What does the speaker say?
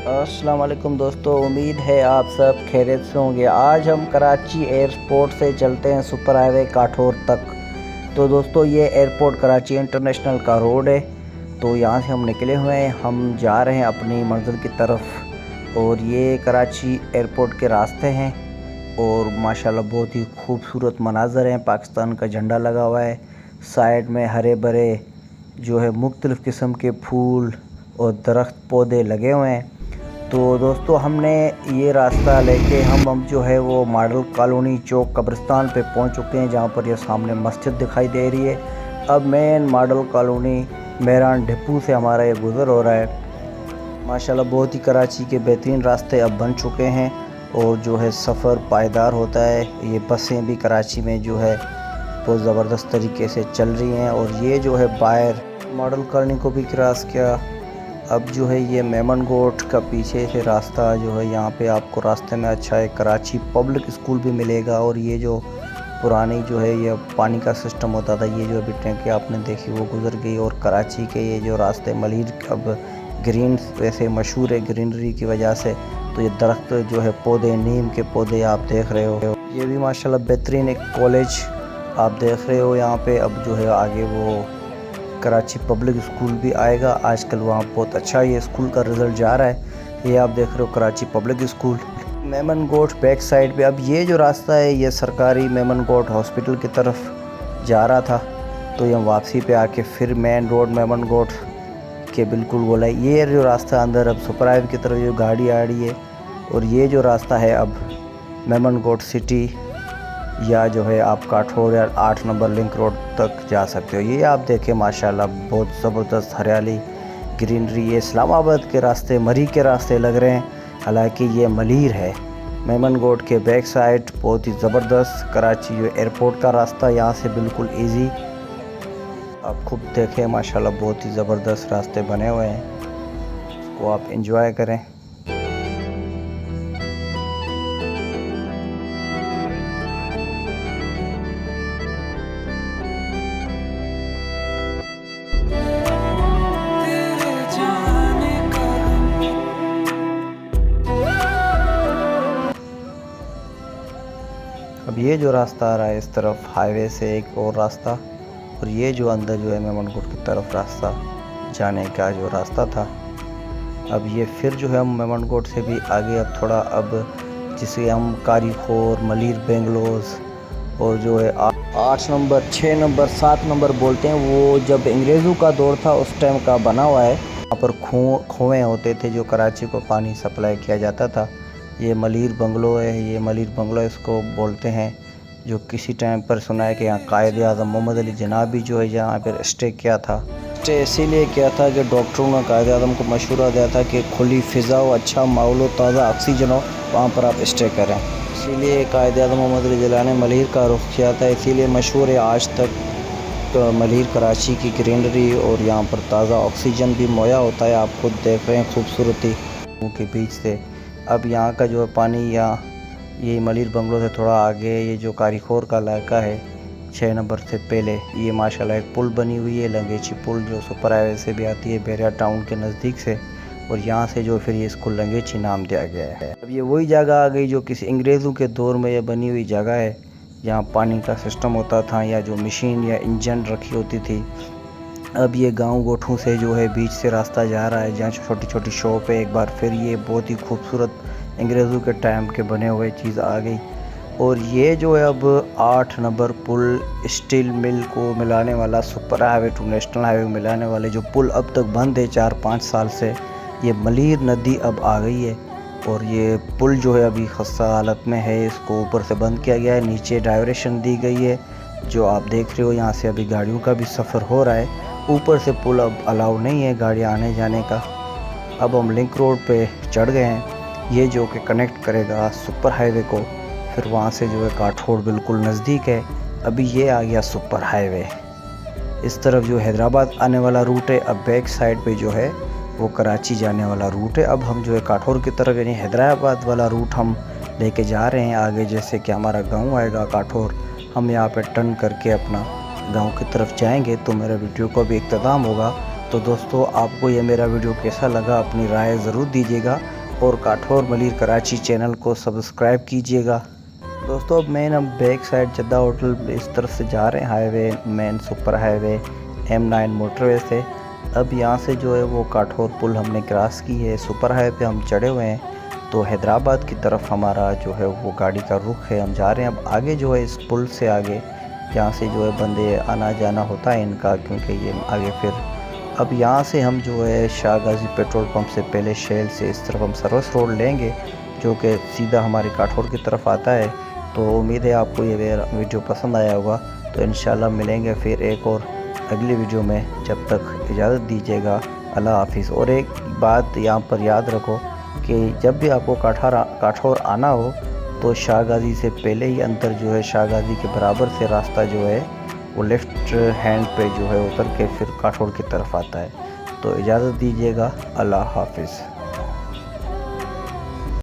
अस्सलाम वालेकुम दोस्तों, उम्मीद है आप सब खैरियत से होंगे। आज हम कराची एयरपोर्ट से चलते हैं सुपर हाईवे काठौर तक। तो दोस्तों ये एयरपोर्ट कराची इंटरनेशनल का रोड है। तो यहाँ से हम निकले हुए हैं, हम जा रहे हैं अपनी मंजिल की तरफ। और ये कराची एयरपोर्ट के रास्ते हैं और माशाल्लाह बहुत ही खूबसूरत मनाज़र हैं। पाकिस्तान का झंडा लगा हुआ है, साइड में हरे भरे जो है मुख्तलिफ़ किस्म के फूल और दरख्त पौधे लगे हुए हैं। तो दोस्तों हमने ये रास्ता लेके हम जो है वो मॉडल कॉलोनी चौक कब्रिस्तान पे पहुंच चुके हैं, जहां पर ये सामने मस्जिद दिखाई दे रही है। अब main model colony Mehran depot से हमारा ये गुज़र हो रहा है। माशाल्लाह बहुत ही कराची के बेहतरीन रास्ते अब बन चुके हैं और जो है सफ़र पायदार होता है। ये बसें भी कराची में जो है बहुत ज़बरदस्त तरीके से चल रही हैं। और ये जो है बाहर मॉडल कॉलोनी को भी क्रॉस किया। अब जो है ये मेमन गोट का पीछे से रास्ता जो है, यहाँ पे आपको रास्ते में अच्छा एक कराची पब्लिक स्कूल भी मिलेगा। और ये जो पुरानी जो है ये पानी का सिस्टम होता था, ये जो अभी टैंकी आपने देखी वो गुजर गई। और कराची के ये जो रास्ते मलीर अब ग्रीन वैसे मशहूर है ग्रीनरी की वजह से। तो ये दरख्त जो है पौधे, नीम के पौधे आप देख रहे हो। ये भी माशाल्लाह बेहतरीन एक कॉलेज आप देख रहे हो यहाँ पे। अब जो है आगे वो कराची पब्लिक स्कूल भी आएगा। आजकल वहाँ बहुत अच्छा ये स्कूल का रिज़ल्ट जा रहा है। ये आप देख रहे हो कराची पब्लिक स्कूल। मेमन गोट बैक साइड पे अब ये जो रास्ता है ये सरकारी मेमन गोट हॉस्पिटल की तरफ जा रहा था। तो ये वापसी पे आके फिर मेन रोड मेमन गोट के बिल्कुल बोला ये जो रास्ता अंदर अब सुपर हाईवे की तरफ जो गाड़ी आ रही है। और ये जो रास्ता है अब मेमन गोट सिटी या जो है आप काठौर या 8 नंबर लिंक रोड तक जा सकते हो। ये आप देखें माशाल्लाह बहुत ज़बरदस्त हरियाली ग्रीनरी। ये इस्लामाबाद के रास्ते, मरी के रास्ते लग रहे हैं, हालांकि ये मलीर है। मेमन गोट के बैक साइड बहुत ही ज़बरदस्त कराची जो एयरपोर्ट का रास्ता यहाँ से बिल्कुल ईजी। आप खुद देखें माशाल्लाह बहुत ही ज़बरदस्त रास्ते बने हुए हैं, उसको आप इंजॉय करें। अब ये जो रास्ता आ रहा है इस तरफ हाईवे से एक और रास्ता, और ये जो अंदर जो है मेमन गोट की तरफ रास्ता जाने का जो रास्ता था। अब ये फिर जो है हम मेमन गोट से भी आगे अब थोड़ा अब जिसे हम कारीखोर, मलीर, बेंगलोज और जो है 8 नंबर, 6 नंबर, 7 नंबर बोलते हैं, वो जब अंग्रेज़ों का दौर था उस टाइम का बना हुआ है। यहाँ पर कुएँ होते थे जो कराची को पानी सप्लाई किया जाता था। ये मलीर बंगलो है, ये मलीर बंगलो इसको बोलते हैं, जो किसी टाइम पर सुना है कि यहाँ कायद आज़म मोहम्मद अली जिन्ना भी जो है यहाँ पर स्टे किया था। स्टे इसीलिए किया था कि डॉक्टरों ने कायद आज़म को मशवरा दिया था कि खुली फ़िज़ा हो, अच्छा माहौल हो, ताज़ा ऑक्सीजन हो, वहाँ पर आप स्टे करें। इसीलिए कायद आज़म मोहम्मद अली जिन्ना ने मलीर का रुख किया था। इसीलिए मशहूर है आज तक तो मलीर कराची की ग्रीनरी। और यहाँ पर ताज़ा ऑक्सीजन भी मुहैया होता है। आप खुद देख रहे हैं खूबसूरती के बीच से। अब यहाँ का जो पानी या ये मलीर बंगलो से थोड़ा आगे ये जो कारीखोर का इलाका है 6 नंबर से पहले, ये माशाल्लाह एक पुल बनी हुई है, लंगेची पुल, जो सुपर हाईवे से भी आती है बेरिया टाउन के नज़दीक से। और यहाँ से जो फिर ये इसको लंगेची नाम दिया गया है। अब ये वही जगह आ गई जो किसी अंग्रेज़ों के दौर में ये बनी हुई जगह है, जहाँ पानी का सिस्टम होता था या जो मशीन या इंजन रखी होती थी। अब ये गांव गोठों से जो है बीच से रास्ता जा रहा है, जहाँ छोटी छोटी शॉप है। एक बार फिर ये बहुत ही खूबसूरत अंग्रेज़ों के टाइम के बने हुए चीज़ आ गई। और ये जो है अब 8 नंबर पुल स्टील मिल को मिलाने वाला, super highway to national highway मिलाने वाले जो पुल अब तक बंद है 4-5 साल से, ये मलीर नदी अब आ गई है। और ये पुल जो है अभी खस्ता हालत में है, इसको ऊपर से बंद किया गया है, नीचे डायरेक्शन दी गई है जो आप देख रहे हो। यहाँ से अभी गाड़ियों का भी सफ़र हो रहा है। ऊपर से पुल अब अलाउ नहीं है गाड़ी आने जाने का। अब हम लिंक रोड पे चढ़ गए हैं, ये जो कि कनेक्ट करेगा सुपर हाईवे को। फिर वहाँ से जो है काठौर बिल्कुल नज़दीक है। अभी ये आ गया सुपर हाईवे। इस तरफ जो हैदराबाद आने वाला रूट है, अब बैक साइड पे जो है वो कराची जाने वाला रूट है। अब हम जो है काठौर की तरफ यानी हैदराबाद वाला रूट हम लेके जा रहे हैं आगे। जैसे कि हमारा गाँव आएगा काठौर, हम यहाँ पर टर्न करके अपना गांव की तरफ जाएंगे तो मेरा वीडियो का भी इख्तिताम होगा। तो दोस्तों आपको ये मेरा वीडियो कैसा लगा अपनी राय ज़रूर दीजिएगा। और काठौर मलिर कराची चैनल को सब्सक्राइब कीजिएगा। दोस्तों अब मेन हम बैक साइड जद्दा होटल इस तरफ से जा रहे हैं, highway main super highway M9 motorway से। अब यहाँ से जो है वो काठौर पुल हमने क्रॉस की है, सुपर हाईवे पे हम चढ़े हुए हैं। तो हैदराबाद की तरफ हमारा जो है वो गाड़ी का रुख है, हम जा रहे हैं। अब आगे जो है इस पुल से आगे यहाँ से जो है बंदे आना जाना होता है इनका, क्योंकि ये आगे फिर अब यहाँ से हम जो है शाह गाजी पेट्रोल पंप से पहले शेल से इस तरफ हम सर्विस रोड लेंगे जो कि सीधा हमारी काठौर की तरफ आता है। तो उम्मीद है आपको ये वीडियो पसंद आया होगा। तो इंशाल्लाह मिलेंगे फिर एक और अगली वीडियो में। जब तक इजाज़त दीजिएगा, अल्लाह हाफिज़। और एक बात यहाँ पर याद रखो कि जब भी आपको काठौर आना हो तो शाह गाजी से पहले ही अंदर जो है शाह गाजी के बराबर से रास्ता जो है वो लेफ़्ट हैंड पे जो है उतर के फिर काठौर की तरफ आता है। तो इजाज़त दीजिएगा, अल्लाह हाफिज़।